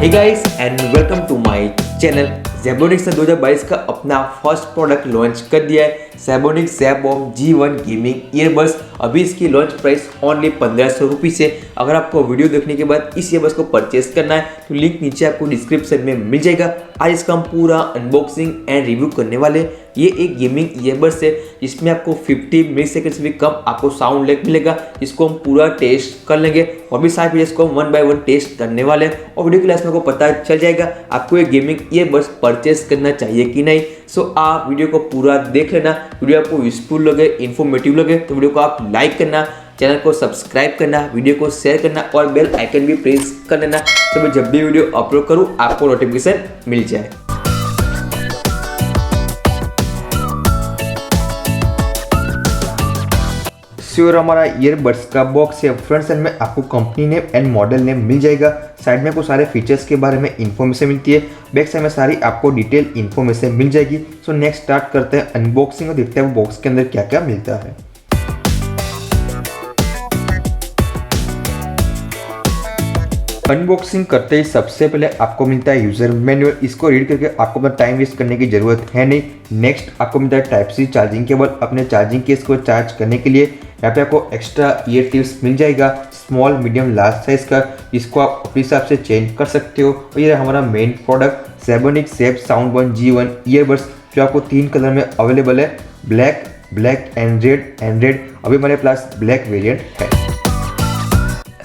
Hey guys and welcome to my channel. Zebronics ने 2022 का अपना फर्स्ट प्रोडक्ट लॉन्च कर दिया है, Zebronics Zeb-Bomb G1 gaming earbuds. अभी इसकी लॉन्च प्राइस ओनली 1500 रुपीज़ है। अगर आपको वीडियो देखने के बाद इस ईयरबड्स को परचेस करना है तो लिंक नीचे आपको डिस्क्रिप्शन में मिल जाएगा। आज इसका हम पूरा अनबॉक्सिंग एंड रिव्यू करने वाले हैं। ये एक गेमिंग ईयरबड्स है जिसमें आपको 50 मिली सेकेंड से भी कम आपको साउंड लेग मिलेगा। इसको हम पूरा टेस्ट कर लेंगे और भी सारे फीचर्स को हम 1 बाय 1 टेस्ट करने वाले हैं और वीडियो के लास्ट में आपको पता चल जाएगा आपको ये गेमिंग ईयरबड्स परचेस करना चाहिए कि नहीं। सो आप वीडियो को पूरा देख लेना। वीडियो आपको यूजफुल लगे, इन्फॉर्मेटिव लगे तो वीडियो को आप लाइक करना, चैनल को सब्सक्राइब करना, वीडियो को शेयर करना और बेल आइकन भी प्रेस कर लेना तो मैं जब भी वीडियो अपलोड करूँ आपको नोटिफिकेशन मिल जाए। श्योर हमारा ईयरबड्स का बॉक्स है। फ्रंट साइड में आपको company name and model name मिल जाएगा। साइड में आपको सारे फीचर्स के बारे में इंफॉर्मेशन मिलती है। बैक साइड में सारी आपको डिटेल इंफॉर्मेशन मिल जाएगी। सो नेक्स्ट स्टार्ट करते हैं अनबॉक्सिंग और देखते हैं बॉक्स के अंदर क्या क्या मिलता है। अनबॉक्सिंग करते ही सबसे पहले आपको मिलता है यूजर मैनुअल। इसको रीड करके आपको अपना टाइम वेस्ट करने की जरूरत है नहीं। नेक्स्ट आपको मिलता है टाइप सी चार्जिंग केबल अपने चार्जिंग केस को चार्ज करने के लिए। यहाँ पे आपको एक्स्ट्रा ईयर टिप्स मिल जाएगा स्मॉल मीडियम लार्ज साइज का। इसको आप अपने हिसाब से चेंज कर सकते हो। और ये हमारा main product Zebronics Zeb-Sound bomb G1 earbuds जो आपको 3 कलर में अवेलेबल है, ब्लैक एंड रेड। अभी हमारे पास ब्लैक वेरिएंट है।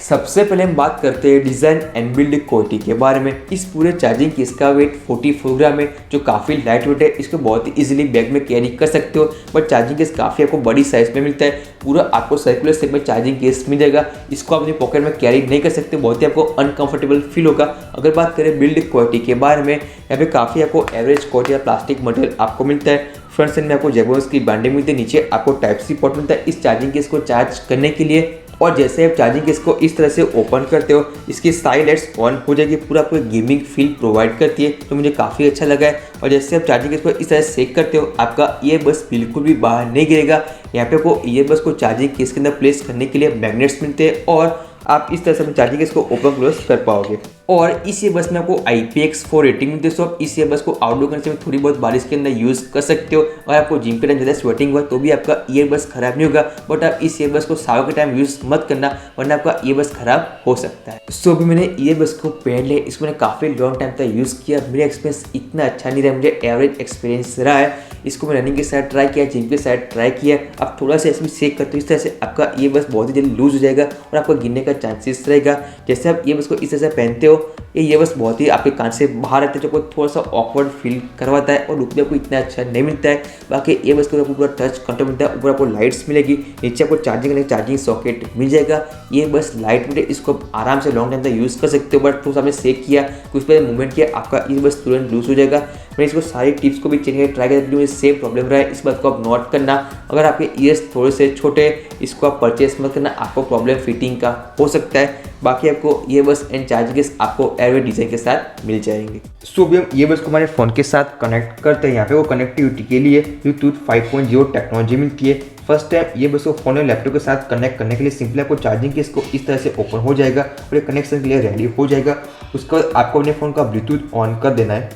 सबसे पहले हम बात करते हैं डिज़ाइन एंड बिल्ड क्वालिटी के बारे में। इस पूरे चार्जिंग केस का वेट 44 ग्राम है जो काफ़ी लाइट वेट है। इसको बहुत ही इजीली बैग में कैरी कर सकते हो। बट चार्जिंग केस काफ़ी आपको बड़ी साइज में मिलता है। पूरा आपको सर्कुलर शेप में चार्जिंग केस मिल जाएगा। इसको आप अपनी पॉकेट में कैरी नहीं कर सकते, बहुत ही आपको अनकंफर्टेबल फील होगा। अगर बात करें बिल्ड क्वालिटी के बारे में, यहाँ पे काफ़ी आपको एवरेज क्वालिटी का प्लास्टिक मटेरियल आपको मिलता है। फ्रंट साइड में आपको जेब्रोनिक्स की ब्रांडिंग मिलती है। नीचे आपको टाइप सी पोर्ट मिलता है इस चार्जिंग केस को चार्ज करने के लिए। और जैसे आप चार्जिंग केस को इस तरह से ओपन करते हो इसकी साइड लाइट्स ऑन हो जाएगी। पूरा आपको गेमिंग फील प्रोवाइड करती है तो मुझे काफ़ी अच्छा लगा है। और जैसे आप चार्जिंग केस को इस तरह से सेक करते हो आपका ईयरबड्स बिल्कुल भी बाहर नहीं गिरेगा। यहाँ पे आपको ईयरबड्स को चार्जिंग केस के अंदर प्लेस करने के लिए मैग्नेट्स मिलते हैं और आप इस तरह से अपने चार्जिंग केस को ओपन क्लोज कर पाओगे। और इस ईयरबड्स में आपको IPX4 रेटिंग मिलती है। सो आप इस ईयरबड्स को आउटडोर कंडीशन में थोड़ी बहुत बारिश के अंदर यूज़ कर सकते हो। और आपको जिम के टाइम ज़्यादा स्वेटिंग हुआ तो भी आपका ईयरबड्स खराब नहीं होगा। बट आप इस ईयरबड्स को शावर के टाइम यूज़ मत करना वरना आपका ईयरबड्स खराब हो सकता है। सो अभी मैंने ईयरबड्स को पहन लिया, इसको मैंने काफ़ी लॉन्ग टाइम तक यूज़ किया। मेरा एक्सपीरियंस इतना अच्छा नहीं रहा, मुझे एवरेज एक्सपीरियंस रहा है। इसको मैं रनिंग के साथ ट्राई किया, जिम के साथ ट्राई किया। आप थोड़ा सा इसमें सेक करते हो इस तरह से आपका ईयरबड्स बहुत ही जल्दी लूज हो जाएगा और आपका गिरने का चांसेस रहेगा। जैसे आप ईयरबड्स को इस तरह से पहनते हो ये ईयरबड्स बहुत ही आपके कान से बाहर रहते हैं जो आपको थोड़ा सा ऑकवर्ड फील करवाता है और लुक भी आपको इतना अच्छा नहीं मिलता है। बाकी ईयरबड्स को आपको पूरा टच कंट्रोल मिलता है। ऊपर आपको लाइट्स मिलेगी, नीचे आपको चार्जिंग करने चार्जिंग सॉकेट मिल जाएगा। ईयरबड्स लाइट वेट है, इसको आप आराम से लॉन्ग टाइम तक यूज़ कर सकते हो। बट थोड़ा सा सेक किया कुछ पर मूवमेंट किया आपका ईयरबड्स तुरंत लूज हो जाएगा। मैंने इसको सारी टिप्स को भी चेंज करके ट्राई किया, मुझे सेम प्रॉब्लम रहा है। इस बात को आप नोट करना। अगर आपके ईयर्स थोड़े से छोटे इसको आप परचेस मत करना, आपको प्रॉब्लम फिटिंग का हो सकता है। बाकी आपको ईयरबड्स एंड चार्जिंग केस आपको एयरवेट डिजाइन के साथ मिल जाएंगे। सो अभी हम ईयरबड्स को हमारे फ़ोन के साथ कनेक्ट करते हैं। यहाँ पे वो कनेक्टिविटी के लिए ब्लूटूथ 5.0 टेक्नोलॉजी मिलती है। फर्स्ट टाइम ईयरबड्स को फोन और लैपटॉप के साथ कनेक्ट करने के लिए सिंपली आपको चार्जिंग केस को इस तरह से ओपन हो जाएगा और ये कनेक्शन के लिए रेडी हो जाएगा। उसके बाद आपको अपने फ़ोन का ब्लूटूथ ऑन कर देना है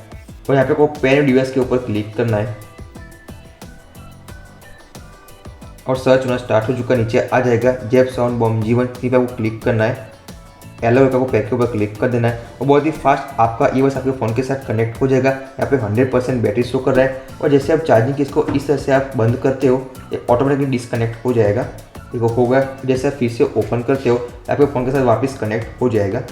और यहाँ पे आपको पेन डिवाइस के ऊपर क्लिक करना है और सर्च होना स्टार्ट हो चुका। नीचे आ जाएगा Zeb-Sound बॉम्ब G1, इस पर आपको क्लिक करना है। एलो को पैक के ऊपर क्लिक कर देना है और बहुत ही फास्ट आपका ईयरबड्स आपके फ़ोन के साथ कनेक्ट हो जाएगा। यहाँ पे 100% बैटरी शो कर रहा है। और जैसे आप चार्जिंग केस को इस तरह से आप बंद करते हो ये ऑटोमेटिकली डिस्कनेक्ट हो जाएगा। देखो हो गया। जैसे आप फिर से ओपन करते हो आपके फ़ोन के साथ वापस कनेक्ट हो जाएगा।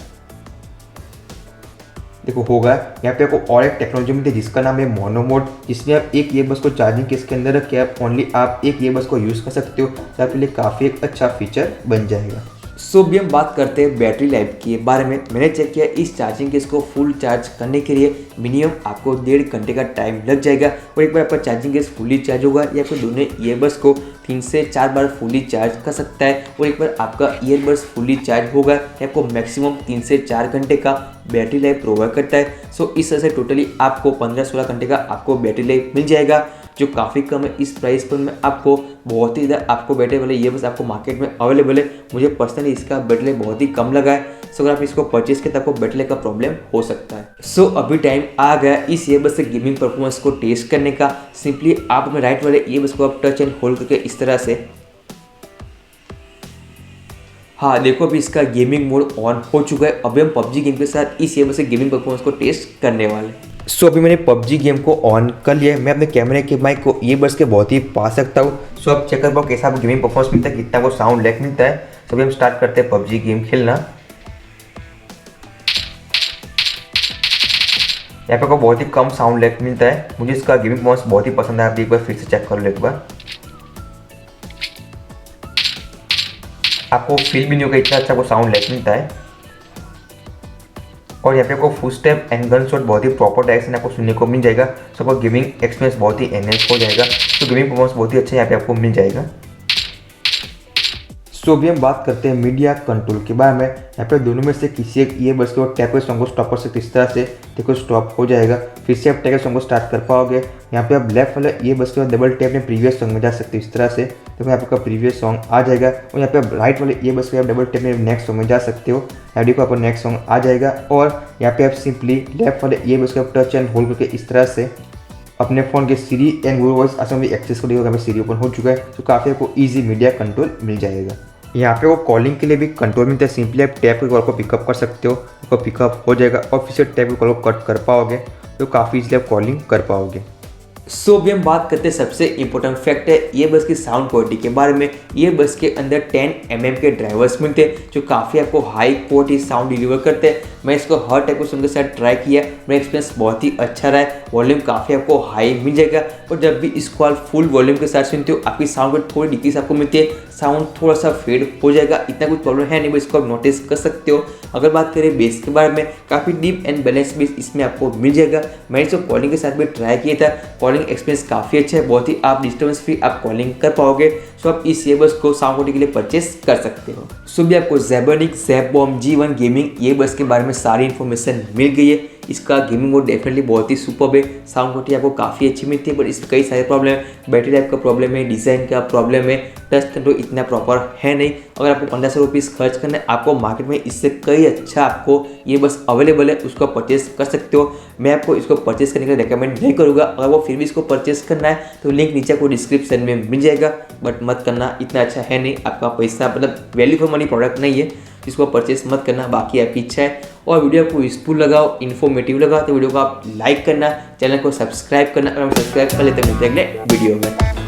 देखो हो गया। यहाँ पे आपको और एक टेक्नोलॉजी मिलती है जिसका नाम है मोनो मोड, जिसमें आप एक ईयरबड्स को चार्जिंग केस के अंदर रख के आप एक ईयरबड्स को यूज़ कर सकते हो। तो आपके लिए काफ़ी एक अच्छा फीचर बन जाएगा। सो भी हम बात करते हैं बैटरी लाइफ के बारे में। मैंने चेक किया इस चार्जिंग केस को फुल चार्ज करने के लिए मिनिमम आपको 1.5 घंटे का टाइम लग जाएगा। और एक बार आपका चार्जिंग केस फुली चार्ज होगा या फिर दोनों ईयरबड्स को 3 से 4 बार फुली चार्ज कर सकता है। और एक बार आपका ईयरबड्स फुली चार्ज होगा ये आपको मैक्सिमम 3 से 4 घंटे का बैटरी लाइफ प्रोवाइड करता है। सो इस तरह से टोटली आपको 15-16 घंटे का आपको बैटरी लाइफ मिल जाएगा जो काफ़ी कम है। इस प्राइस पर मैं आपको बहुत ही ज़्यादा आपको बैटरी वाले ईयरबड्स आपको मार्केट में अवेलेबल है। मुझे पर्सनली इसका बैटरी बहुत ही कम लगा है। सो अगर आप इसको परचेज करें तो आपको बैटरी का प्रॉब्लम हो सकता है। सो अभी टाइम आ गया इस ईयरबड्स से गेमिंग परफॉर्मेंस को टेस्ट करने का। सिंपली आप अपने राइट वाले ईयरबड्स को आप टच एंड होल्ड करके इस तरह से, हाँ देखो अभी इसका गेमिंग मोड ऑन हो चुका है। अभी हम पबजी गेम के साथ इस ईयरबड्स से गेमिंग परफॉर्मेंस को टेस्ट करने वाले हैं। सो अभी मैंने पबजी गेम को ऑन कर लिया है। मैं अपने कैमरे के माइक को ईयरबड्स के बहुत ही पास सकता हूँ। सो अब चेक कर पाओ कैसा आपको गेमिंग परफॉर्मेंस मिलता है, कितना वो साउंड लेक मिलता है। सो अभी हम स्टार्ट करते हैं पबजी गेम खेलना। यहाँ पे आपको बहुत ही कम साउंड लेक मिलता है। मुझे इसका गेमिंग परफॉर्मेंस बहुत ही पसंद है। आप एक बार फिर से चेक कर लो एक बार, आपको फील भी नहीं होगा इतना अच्छा वो साउंड लेक मिलता है। और यहाँ पे आपको foot step and gun shot बहुत ही प्रॉपर डायरेक्शन आपको सुनने को मिल जाएगा। सो आपको गेमिंग एक्सपीरियंस बहुत ही एनहेंस हो जाएगा। तो गेमिंग परफॉर्मेंस बहुत ही अच्छा यहाँ पे आपको मिल जाएगा। सो अभी हम बात करते हैं मीडिया कंट्रोल के बारे में। यहाँ पे दोनों में से किसी एक ईयरबड्स को टैप कर सॉन्ग को स्टॉप कर सकते इस तरह से, देखो स्टॉप हो जाएगा। फिर से आप टैप कर सॉन्ग को स्टार्ट कर पाओगे। यहाँ पे आप लेफ्ट वाला ईयरबड्स के बाद डबल टैप में प्रीवियस सॉन्ग में जा सकते हो इस तरह से, देखो यहाँ पे आपका प्रीवियस सॉन्ग आ जाएगा। और यहाँ पे आप राइट वाले ईयरबड्स के आप डबल टैप में नेक्स्ट सॉन्ग में जा सकते हो। यहाँ देखो आपका नेक्स्ट सॉन्ग आ जाएगा। और यहाँ पे आप सिंपली लेफ्ट वाले ईयरबड्स को टच एंड होल्ड करके इस तरह से अपने फ़ोन के Siri and Google voice assembly access कर लिया। यहाँ पे सीरी ओपन हो चुका है। तो काफ़ी आपको ईजी मीडिया कंट्रोल मिल जाएगा। यहाँ पे वो कॉलिंग के लिए भी कंट्रोल मिलता है। सिंपली आप टैप के कॉल को पिकअप कर सकते हो, आपको पिकअप हो जाएगा। और फिर से टैप के कॉल को कट कर पाओगे तो काफ़ी इजीली आप कॉलिंग कर पाओगे। सो अभी हम बात करते हैं सबसे इंपॉर्टेंट फैक्ट है ईयरबड्स की साउंड क्वालिटी के बारे में। ईयरबड्स के अंदर 10 mm के ड्राइवर्स मिलते हैं जो काफ़ी आपको हाई क्वालिटी साउंड डिलीवर करते हैं। मैं इसको हर टाइप के साउंड के साथ ट्राई किया, मेरा एक्सपीरियंस बहुत ही अच्छा रहा है। वॉल्यूम काफ़ी आपको हाई मिल जाएगा। और जब भी इसको आप फुल वॉल्यूम के साथ सुनते हो आपकी साउंड में थोड़ी डिक्रीज आपको मिलती है, साउंड थोड़ा सा फेड हो जाएगा। इतना कुछ प्रॉब्लम है नहीं, इसको आप नोटिस कर सकते हो। अगर बात करें बेस के बारे में, काफ़ी डीप एंड बैलेंस बेस इसमें आपको मिल जाएगा। मैंने इसको कॉलिंग के साथ भी ट्राई किया था, कॉलिंग एक्सपीरियंस काफ़ी अच्छा है। बहुत ही आप डिस्टर्बेंस फ्री आप कॉलिंग कर पाओगे। सो आप इस ईयरबड्स को साउंड क्वालिटी के लिए परचेस कर सकते हो। सो भी आपको Zebronics Zeb-Bomb G1 gaming earbuds के बारे में सारी इन्फॉर्मेशन मिल गई है। इसका गेमिंग मोड डेफिनेटली बहुत ही सुपर्ब है। साउंड क्वालिटी आपको काफ़ी अच्छी मिलती है, बट इसमें कई सारे प्रॉब्लम है। बैटरी लाइफ का प्रॉब्लम है, डिज़ाइन का प्रॉब्लम है, टच कंट्रोल इतना प्रॉपर है नहीं। अगर आपको 1500 रुपीज़ खर्च करना है, आपको मार्केट में इससे कई अच्छा आपको ये बस अवेलेबल है, उसको परचेस कर सकते हो। मैं आपको इसको परचेस करने के लिए रिकमेंड नहीं करूँगा। अगर वो फिर भी इसको परचेस करना है तो लिंक नीचे आपको डिस्क्रिप्शन में मिल जाएगा, बट मत करना, इतना अच्छा है नहीं। आपका पैसा मतलब वैल्यू फॉर मनी प्रोडक्ट नहीं है, इसको परचेस मत करना, बाकी आपकी इच्छा है। और वीडियो आपको यूजफुल लगाओ, इन्फॉर्मेटिव लगा तो वीडियो को आप लाइक करना, चैनल को सब्सक्राइब करना। अगर हम सब्सक्राइब कर लेते हैं मिलते हैं अगले वीडियो में।